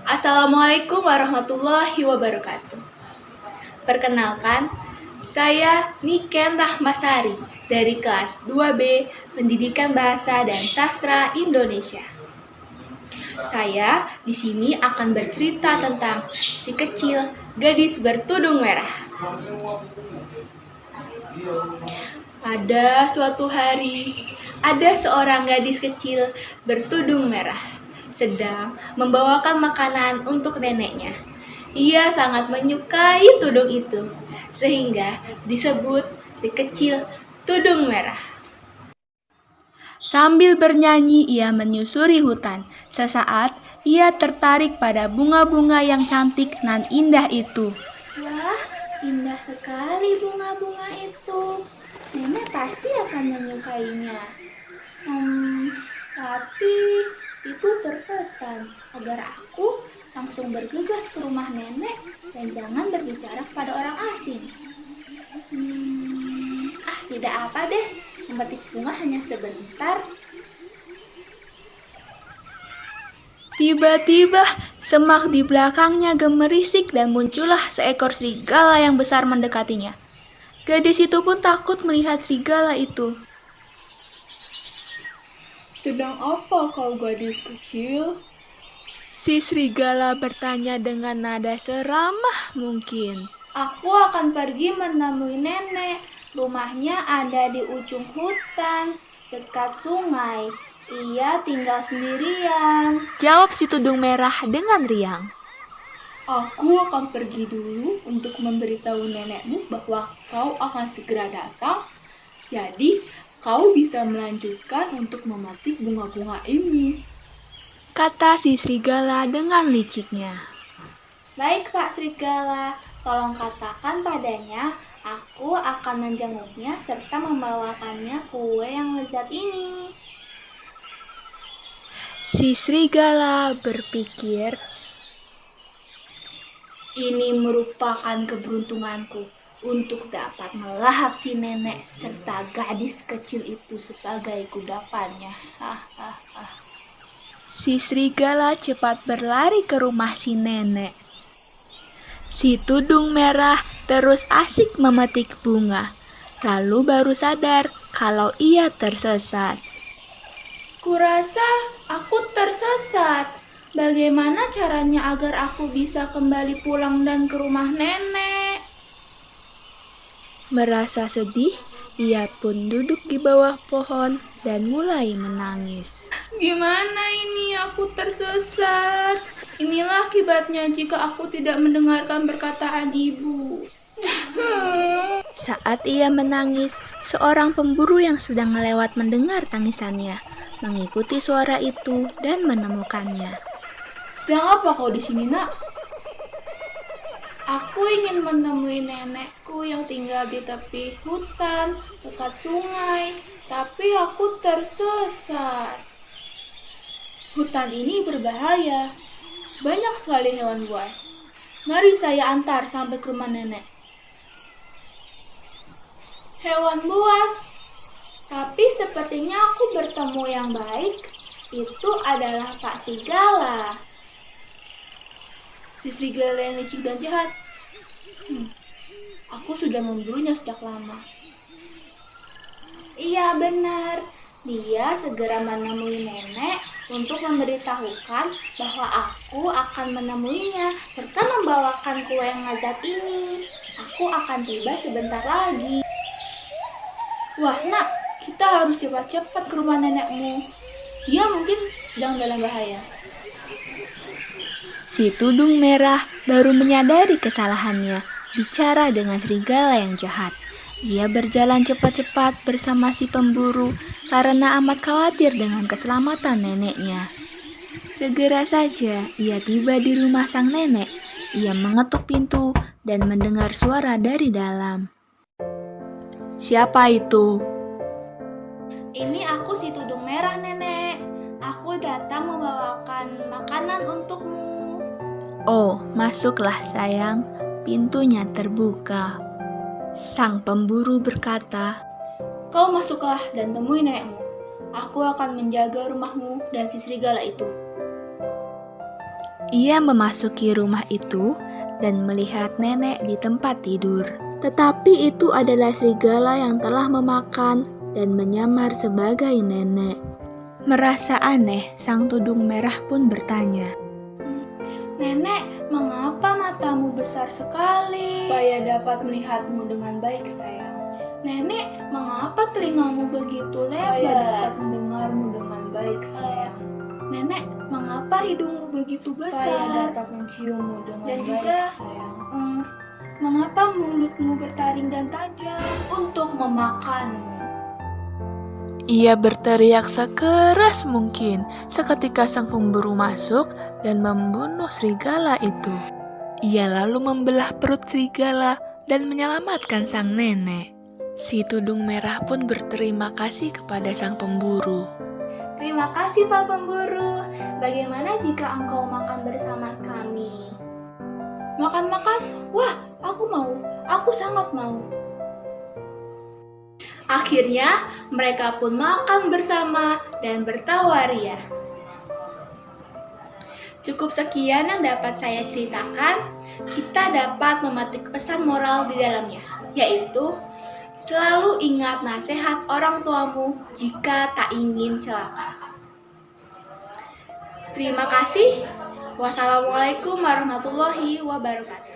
Assalamualaikum warahmatullahi wabarakatuh. Perkenalkan, saya Niken Rahmasari dari kelas 2B Pendidikan Bahasa dan Sastra Indonesia. Saya di sini akan bercerita tentang si kecil gadis bertudung merah. Pada suatu hari, ada seorang gadis kecil bertudung merah sedang membawakan makanan untuk neneknya. Ia sangat menyukai tudung itu, sehingga disebut si kecil tudung merah. Sambil bernyanyi, ia menyusuri hutan. Sesaat, ia tertarik pada bunga-bunga yang cantik nan indah itu. Wah, indah sekali bunga-bunga itu. Nenek pasti akan menyukainya. Tapi itu terkesan agar aku langsung bergegas ke rumah nenek dan jangan berbicara kepada orang asing. Tidak apa deh, memetik bunga hanya sebentar. Tiba-tiba semak di belakangnya gemerisik dan muncullah seekor serigala yang besar mendekatinya. Gadis itu pun takut melihat serigala itu. Sedang apa kau gadis kecil? Si serigala bertanya dengan nada seramah mungkin. Aku akan pergi menemui nenek. Rumahnya ada di ujung hutan, dekat sungai. Ia tinggal sendirian. Jawab si tudung merah dengan riang. Aku akan pergi dulu untuk memberitahu nenekmu bahwa kau akan segera datang. Jadi, kau bisa melanjutkan untuk memetik bunga-bunga ini, kata si serigala dengan liciknya. Baik Pak Serigala, tolong katakan padanya, aku akan menjenguknya serta membawakannya kue yang lezat ini. Si serigala berpikir, ini merupakan keberuntunganku untuk dapat melahap si nenek serta gadis kecil itu sebagai kudapannya. Si serigala cepat berlari ke rumah si nenek. Si tudung merah terus asik memetik bunga, lalu baru sadar kalau ia tersesat. Kurasa aku tersesat. Bagaimana caranya agar aku bisa kembali pulang dan ke rumah nenek? Merasa sedih, ia pun duduk di bawah pohon dan mulai menangis. Gimana ini, aku tersesat. Inilah akibatnya jika aku tidak mendengarkan perkataan ibu. Saat ia menangis, seorang pemburu yang sedang lewat mendengar tangisannya, mengikuti suara itu dan menemukannya. Sedang apa kau di sini, Nak? Aku ingin menemui nenekku yang tinggal di tepi hutan dekat sungai, tapi aku tersesat. Hutan ini berbahaya. Banyak sekali hewan buas. Mari saya antar sampai ke rumah nenek. Hewan buas? Tapi sepertinya aku bertemu yang baik. Itu adalah Pak Serigala. Si serigala yang licik dan jahat. Aku sudah memburunya sejak lama. Iya benar. Dia segera menemui nenek untuk memberitahukan bahwa aku akan menemuinya serta membawakan kue yang lezat ini. Aku akan tiba sebentar lagi. Wah, Nak, kita harus cepat-cepat ke rumah nenekmu. Dia mungkin sedang dalam bahaya. Si tudung merah baru menyadari kesalahannya, bicara dengan serigala yang jahat. Ia berjalan cepat-cepat bersama si pemburu karena amat khawatir dengan keselamatan neneknya. Segera saja ia tiba di rumah sang nenek. Ia mengetuk pintu dan mendengar suara dari dalam. Siapa itu? Ini aku si tudung merah, Nenek. Aku datang membawakan makanan untukmu. Oh, masuklah sayang. Pintunya terbuka. Sang pemburu berkata, kau masuklah dan temui nenekmu. Aku akan menjaga rumahmu dan si serigala itu. Ia memasuki rumah itu dan melihat nenek di tempat tidur. Tetapi itu adalah serigala yang telah memakan dan menyamar sebagai nenek. Merasa aneh, sang tudung merah pun bertanya, "Nenek, mengapa matamu besar sekali?" Supaya dapat melihatmu dengan baik, sayang. "Nenek, mengapa telingamu begitu Supaya lebar?" dapat mendengarmu dengan baik, sayang. "Nenek, mengapa hidungmu begitu Supaya besar?" dapat menciummu dengan Dan baik, juga, sayang. "Mengapa mulutmu bertaring dan tajam?" Untuk memakanmu. Ia berteriak sekeras mungkin. Seketika sang pemburu masuk dan membunuh serigala itu. Ia lalu membelah perut serigala dan menyelamatkan sang nenek. Si tudung merah pun berterima kasih kepada sang pemburu. "Terima kasih, Pak Pemburu. Bagaimana jika engkau makan bersama kami?" Makan-makan? Wah, aku mau. Aku sangat mau. Akhirnya, mereka pun makan bersama dan bertawa ria. Cukup sekian yang dapat saya ceritakan. Kita dapat memetik pesan moral di dalamnya, yaitu selalu ingat nasihat orang tuamu jika tak ingin celaka. Terima kasih. Wassalamualaikum warahmatullahi wabarakatuh.